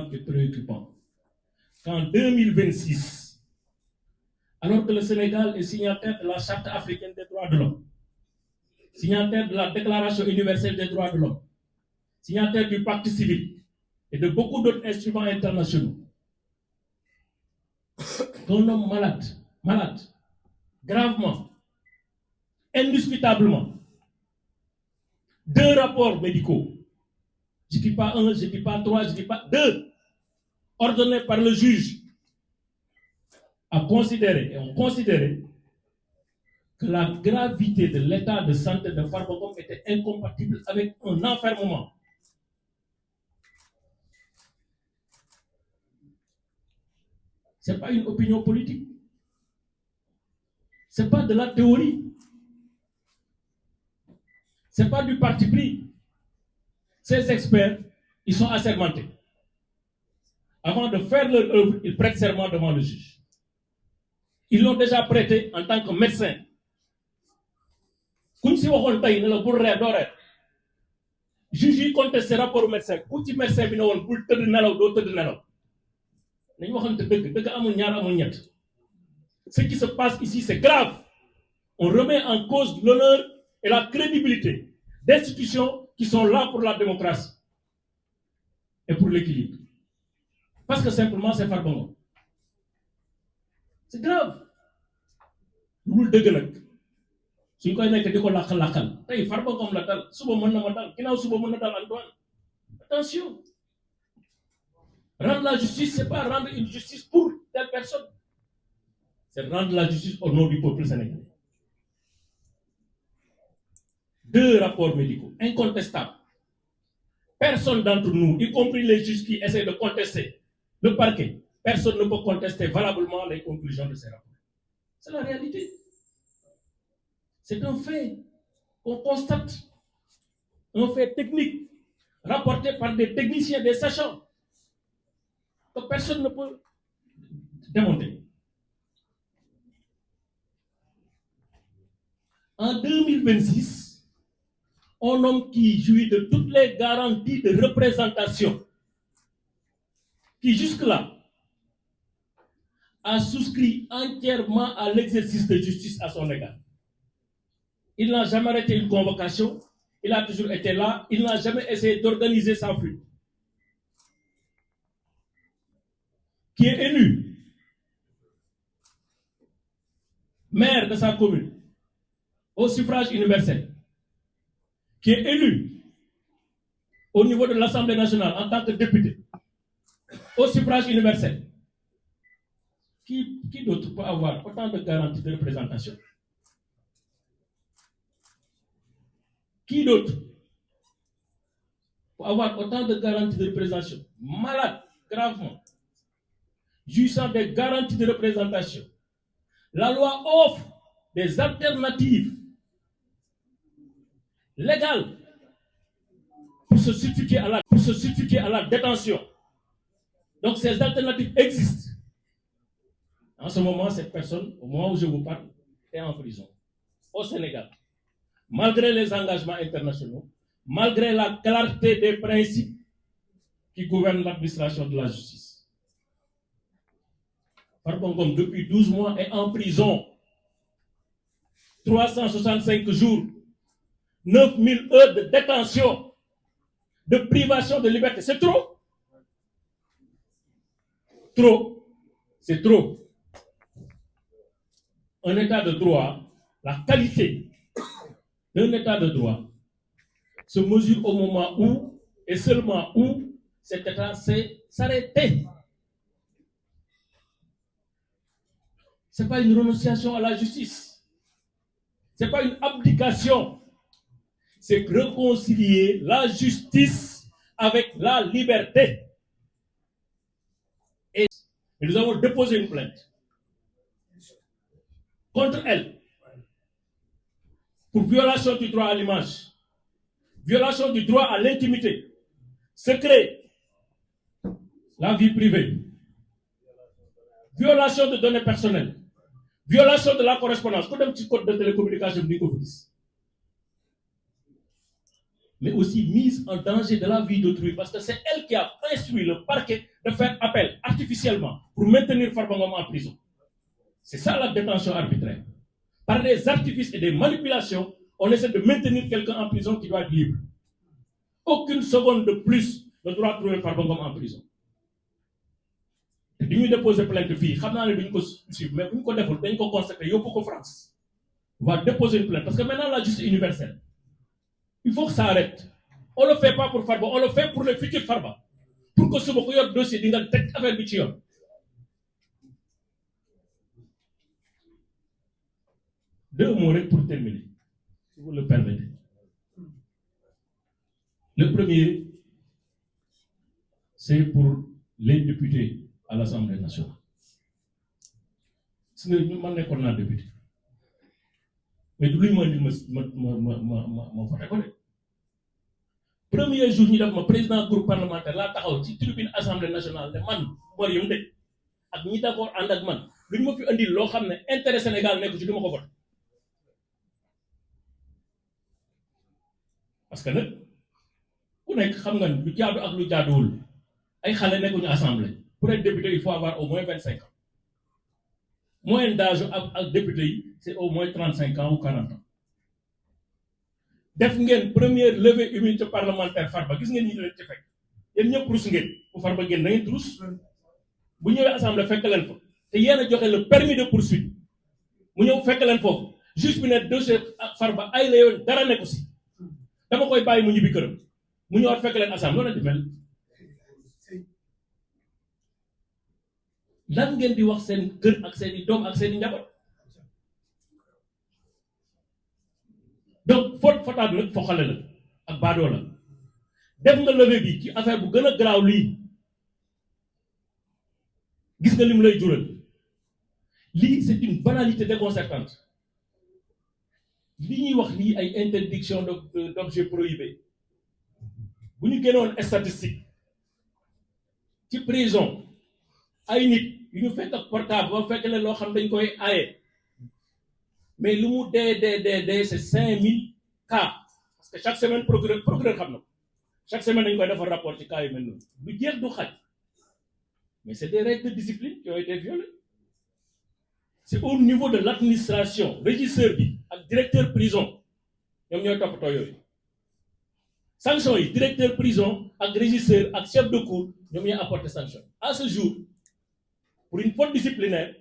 grave et préoccupant qu'en 2026, alors que le Sénégal est signataire de la Charte africaine des droits de l'homme, signataire de la Déclaration universelle des droits de l'homme, signataire du Pacte civil et de beaucoup d'autres instruments internationaux, qu'un homme malade, gravement, indiscutablement, 2 rapports médicaux, je ne dis pas 1, je ne dis pas 3, je ne dis pas 2, ordonnés par le juge, on considérait que la gravité de l'état de santé de Farba Ngom était incompatible avec un enfermement. Ce n'est pas une opinion politique. Ce n'est pas de la théorie. Ce n'est pas du parti pris. Ces experts, ils sont assermentés. Avant de faire leur œuvre, ils prêtent serment devant le juge. Ils l'ont déjà prêté en tant que médecin. Quand si on a une pour le juge conteste ce rapport au médecin. Quand le médecin vient pour te donner d'autres de nalo. Ce qui se passe ici, c'est grave. On remet en cause l'honneur et la crédibilité d'institutions qui sont là pour la démocratie et pour l'équilibre. Parce que simplement, c'est Farba Ngom. C'est grave. Nous le si vous connaissez que Farba Ngom la dal, suba mën na ma dal, ginnaaw suba mën na dal Antoine. Attention. Rendre la justice, ce n'est pas rendre une justice pour telle personne. C'est rendre la justice au nom du peuple sénégalais. 2 rapports médicaux, incontestables. Personne d'entre nous, y compris les juges qui essaient de contester le parquet, personne ne peut contester valablement les conclusions de ces rapports. C'est la réalité. C'est un fait qu'on constate, un fait technique, rapporté par des techniciens, des sachants, que personne ne peut démonter. En 2026, un homme qui jouit de toutes les garanties de représentation, qui jusque-là a souscrit entièrement à l'exercice de justice à son égard. Il n'a jamais arrêté une convocation, il a toujours été là, il n'a jamais essayé d'organiser sa fuite. Qui est élu maire de sa commune au suffrage universel, qui est élu au niveau de l'Assemblée nationale en tant que député au suffrage universel. Qui d'autre peut avoir autant de garanties de représentation? Qui d'autre peut avoir autant de garanties de représentation? Malade, gravement, jouissant des garanties de représentation. La loi offre des alternatives légales pour se substituer à la détention. Donc ces alternatives existent. En ce moment, cette personne, au moment où je vous parle, est en prison, au Sénégal. Malgré les engagements internationaux, malgré la clarté des principes qui gouvernent l'administration de la justice. Farba Ngom, depuis 12 mois, est en prison. 365 jours, 9000 heures de détention, de privation de liberté. C'est trop. Trop. C'est trop. Un état de droit, la qualité d'un état de droit se mesure au moment où, et seulement où, cet état s'est arrêté. Ce n'est pas une renonciation à la justice. Ce n'est pas une abdication. C'est réconcilier la justice avec la liberté. Et nous avons déposé une plainte contre elle pour violation du droit à l'image, violation du droit à l'intimité, secret, la vie privée, violation de données personnelles, violation de la correspondance. Tout un petit code de télécommunication. mais aussi mise en danger de la vie d'autrui, parce que c'est elle qui a instruit le parquet de faire appel artificiellement pour maintenir Farba Ngom en prison. C'est ça la détention arbitraire. Par des artifices et des manipulations, on essaie de maintenir quelqu'un en prison qui doit être libre. Aucune seconde de plus ne doit trouver Farba Ngom en prison. Si nous déposons plainte de filles, mais si nous devons constater, il faut France. On va déposer une plainte. Parce que maintenant, la justice est universelle. Il faut que ça arrête. On ne le fait pas pour Farba, on le fait pour le futur Farba. Pour que ce dossier soit affaire de. Deux mots pour terminer, si vous le permettez. Le premier, c'est pour les députés à l'Assemblée nationale. Si nous sommes députés, mais tout le monde m'a voté. Premier jour, nous avons président du groupe parlementaire, là, ci tribune Assemblée nationale, de man, moi, je suis ak ñi d'accord ànd ak man, lu ñu ma fi andil loo xam ne intérêt Sénégal nekk ci du ma ko voté. Parce que nag ku nekk xam nga lu jaadu ak lu jaaduwul ay xale nekkuñu assemblée. Pour être député, il faut avoir au moins 25 ans. Moyenne d'âge ak député, c'est au moins 35 ans ou 40 ans. Def ngeen première levée immunité parlementaire Farba gis ngeen ñi leen ci fekk yéen ñëpp rus ngeen bu Farba ngeen da ngeen rus bu ñëwee assemblée fekk leen fa te yéen a joxe le permis de poursuite mu ñëw fekk leen foofu juste bi ne dossier Farba ay la yoon dara nekku si dama koy bàyyi mu ñibbi këram mu ñëwaat fekk leen assemblée loolu la di mel. Lan ngeen di wax seen kër ak seen i doom ak seen i njaboot. Donc fotaat nag foo xale la ak baadoo la def nga levée bi ci affaire bu gën a garaaw lii gis nga lim lay jural lii c'est une banalité déconcertante li ñuy wax lii ay interdiction d'objets prohibés bu ñu génnoon statistique ci prison ay nit yu ñu fekk ak portable ba fekk leen loo xam dañ koy aaye mais lu mu dee c'est 5000 cas parce que chaque semaine procureur xam na chaque semaine dañ koy defar rapport ci cas yu mel noonu du jeex du xaj mais c'est des règles de discipline qui ont été violées. C'est au niveau de l'administration régisseur bi ak directeur prison ñoom ñooy toppatoo yooyu sanction yi directeur prison ak régisseur ak chef de cour ñoom ñooy apporter sanction. À ce jour pour une faute disciplinaire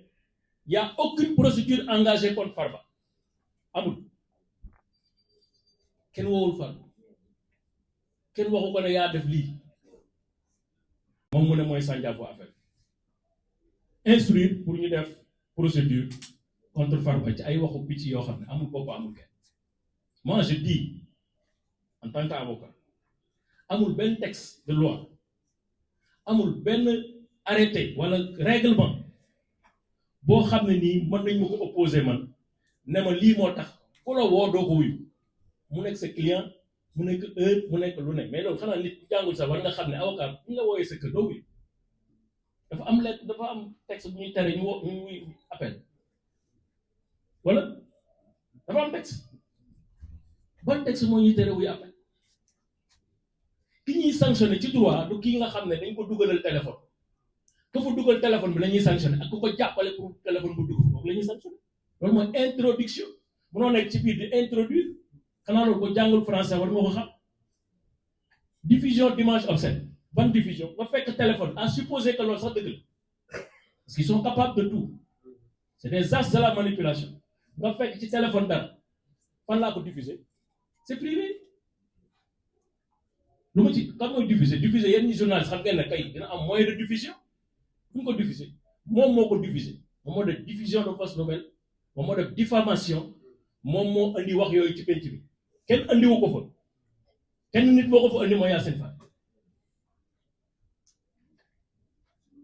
il n'y a aucune procédure engagée contre Farba amul kenn woowul Farba kenn waxu ko ne yaa def lii moom mu ne mooy sànjaafu affaire instruire pour ñu def procédure contre Farba ci ay waxu picc yoo xam ne amul bopp amul kenn. Moi je dis en tant qu'avocat amul benn texte de loi amul benn arrêté wala règlement boo xam ne nii mën nañ ma ko opposer man ne ma lii moo tax ku la woo doo ko wuyu mu nekk sa client mu nekk heure mu nekk lu ne mais loolu xanaa nit jàngul sax war nga xam ne avocat bu ñu la wooyee sa kër doo wuyu dafa am lettre dafa am texte bu ñuy tere ñu wuyu appel wala dafa am texte ban texte moo ñuy tere wuyu appel ki ñuy sanctionné ci droit du kii nga xam ne dañ ko dugalal téléphone ku fa dugal téléphone bi la ñuy sanctionné ak ku ko jàppale pour téléphone bu dugg foofu la ñuy sanctionné loolu mooy introduction munoo nekk ci biir di introduire xanaa loolu ko jàngul français war nga ko xam diffusion d'image obscène ban diffusion nga fekk téléphone à supposer que loolu sax dëgg la parce qu'ils sont capables de tout c'est des as de la manipulation nga fekk ci téléphone dara fan laa ko diffuser c'est privé lu ma ci kan mooy diffuser yéen ñi journaliste xam ngeen ne kay dina am moyen de diffusion fu ñu ko diffuser moom moo ko diffuser moom moo def diffusion de fausse nouvelle moom moo def diffamation moom moo andi wax yooyu ci penc bi kenn andiwu ko fa kenn nit moo ko fa andi mooy Yacine Fall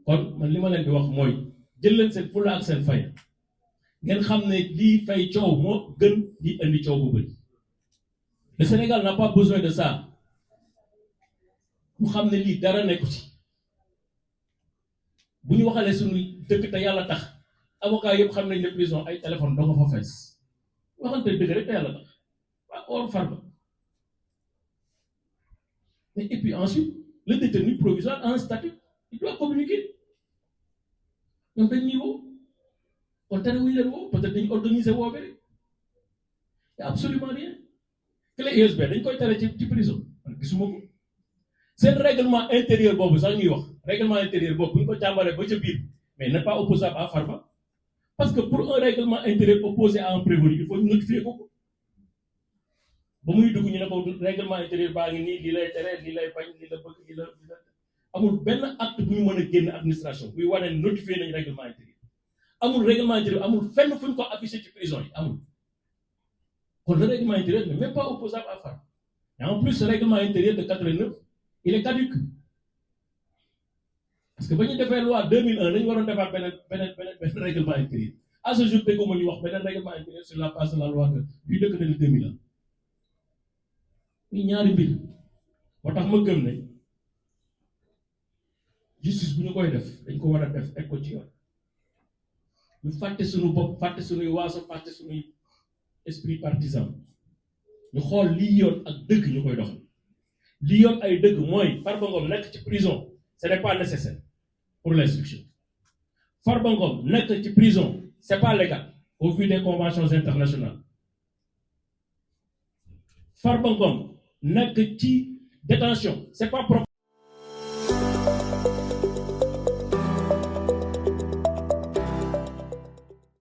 kon man li ma leen di wax mooy jël leen seen fulla ak seen fay ngeen xam ne lii fay coow moo gën di andi coow bu bëri le Sénégal n'a pas besoin de ça mu xam ne lii dara nekku ci bu ñu waxalee suñu dëkk te yàlla tax avocat yëpp xam nañ ne prison ay téléphone doo nga fa fees waxante dëgg rek te yàlla tax waa or Farba Et puis ensuite, le détenu provisoire a un statut, il doit communiquer. Donc, quel niveau? Peut-être qu'ils organisent il n'y a absolument rien. Que les USB, ils ont été prison. C'est le règlement intérieur, règlement intérieur, mais n'est pas opposable à Farba. Parce que pour un règlement intérieur opposé à un prévenu, il faut notifier beaucoup. Ba muy dugg ñu ne ko règlement intérieur baa ngi nii lii lay tere lii lay bañ lii la bëgg lii la amul benn acte bu ñu mën a génn administration buy wane notifié nañ règlement intérieur amul règlement intérieur amul fenn fu ñu ko affiché ci prison yi amul kon le règlement intérieur n'est même pas opposable à Farba. Et en plus ce règlement intérieur de 89 il est caduc parce que ba ñu defee loi 2001 dañu waroon defaat beneen règlement intérieur à ce jour déggoo ma ñu wax beneen règlement intérieur sur la base de la loi du décret de 2001 ni ñaari mbir moo tax ma gëm ne justice bu ñu koy def dañ ko war a def teg ko ci yoon ñu fàtte suñu bopp fàtte suñuy waaso fàtte suñuy esprit partisan ñu xool lii yoon ak dëgg ñu koy doxal lii yoon ay dëgg mooy Farba Ngom nekk ci prison ce n'est pas nécessaire pour l'instruction Farba Ngom nekk ci prison c'est pas légal au vu des conventions internationales Farba Ngom nekk ci détention c'est pas propre